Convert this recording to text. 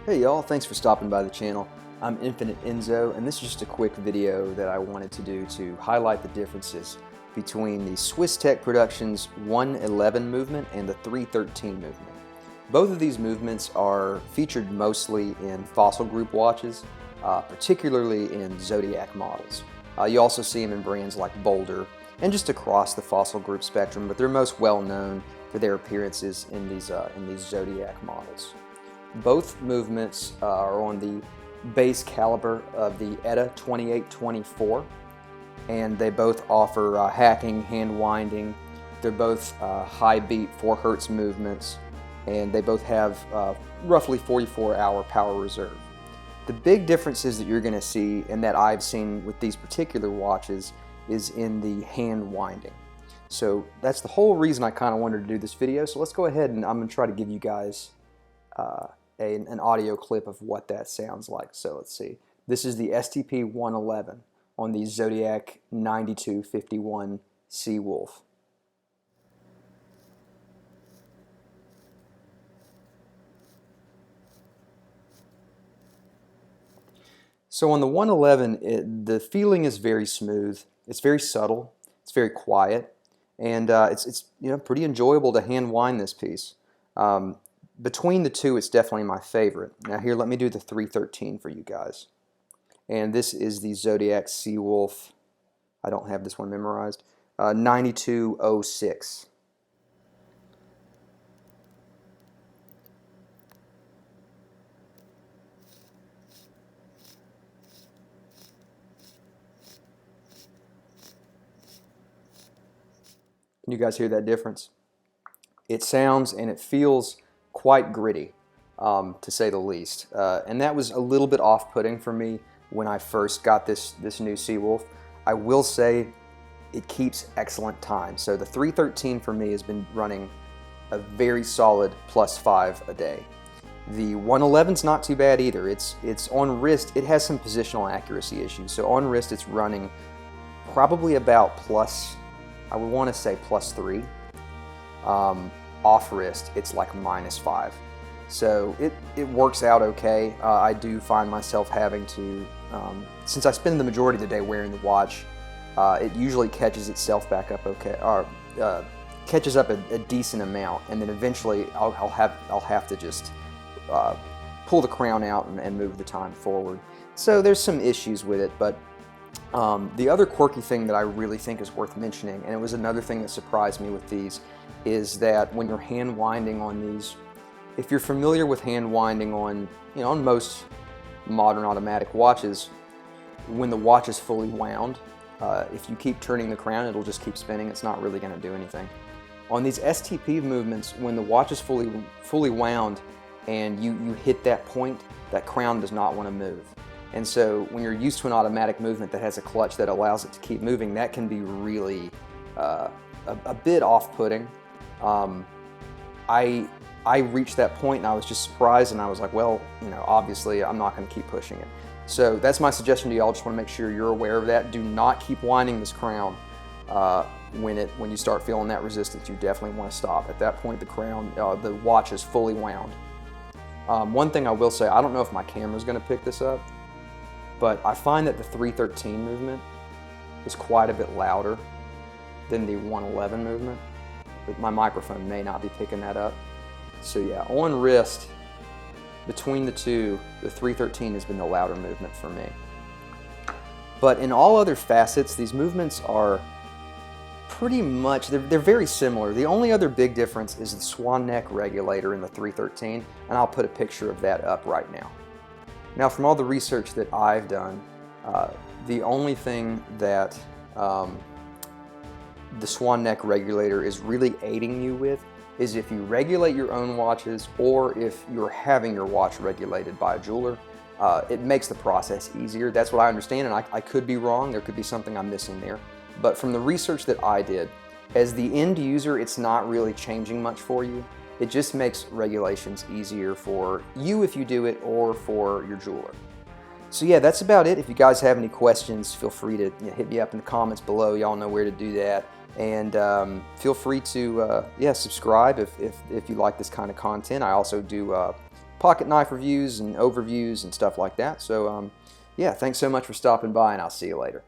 Hey y'all, thanks for stopping by the channel. I'm Infinite Enzo, and this is just a quick video that I wanted to do to highlight the differences between the Swiss Tech Productions 111 movement and the 313 movement. Both of these movements are featured mostly in fossil group watches, particularly in Zodiac models. You also see them in brands like Boulder and just across the fossil group spectrum, but they're most well known for their appearances in these Zodiac models. Both movements are on the base caliber of the ETA 2824, and they both offer hacking, hand winding. They're both high beat 4 Hz movements, and they both have roughly 44-hour power reserve. The big differences that you're going to see, and that I've seen with these particular watches, is in the hand winding. So that's the whole reason I kind of wanted to do this video. So let's go ahead and I'm going to try to give you guys an audio clip of what that sounds like. So let's see. This is the STP 111 on the Zodiac 9251 Sea Wolf. So on the 111, the feeling is very smooth. It's very subtle. It's very quiet, and it's pretty enjoyable to hand wind this piece. Between the two, it's definitely my favorite. Now here, let me do the 313 for you guys. And this is the Zodiac Sea Wolf. I don't have this one memorized. 9206. Can you guys hear that difference? It sounds and it feels quite gritty, to say the least. And that was a little bit off-putting for me when I first got this new Sea Wolf. I will say it keeps excellent time. So the 313 for me has been running a very solid +5 a day. The 111's not too bad either. It's on wrist, it has some positional accuracy issues. So on wrist it's running probably about I would want to say +3. Off wrist, it's like -5. So it works out okay. I do find myself having to, since I spend the majority of the day wearing the watch, it usually catches itself back up okay, or catches up a decent amount, and then eventually I'll have to just pull the crown out and move the time forward. So there's some issues with it, but the other quirky thing that I really think is worth mentioning, and it was another thing that surprised me with these, is that when you're hand winding on these, if you're familiar with hand winding on, on most modern automatic watches, when the watch is fully wound, if you keep turning the crown, it'll just keep spinning. It's not really going to do anything. On these STP movements, when the watch is fully wound and you hit that point, that crown does not want to move. And so when you're used to an automatic movement that has a clutch that allows it to keep moving, that can be really a bit off-putting. I reached that point and I was just surprised, and I was like, well, obviously I'm not going to keep pushing it. So that's my suggestion to y'all. Just want to make sure you're aware of that. Do not keep winding this crown when you start feeling that resistance. You definitely want to stop. At that point, the watch is fully wound. One thing I will say, I don't know if my camera's going to pick this up, but I find that the 313 movement is quite a bit louder than the 111 movement. But my microphone may not be picking that up. So yeah, on wrist, between the two, the 313 has been the louder movement for me. But in all other facets, these movements are pretty much, they're very similar. The only other big difference is the swan neck regulator in the 313, and I'll put a picture of that up right now. Now, from all the research that I've done, the only thing that the swan neck regulator is really aiding you with is if you regulate your own watches, or if you're having your watch regulated by a jeweler. It makes the process easier. That's what I understand, and I could be wrong. There could be something I'm missing there. But from the research that I did, as the end user, it's not really changing much for you. It just makes regulations easier for you if you do it, or for your jeweler. So yeah, that's about it. If you guys have any questions, feel free to hit me up in the comments below. Y'all know where to do that. And feel free to subscribe if you like this kind of content. I also do pocket knife reviews and overviews and stuff like that. So yeah, thanks so much for stopping by, and I'll see you later.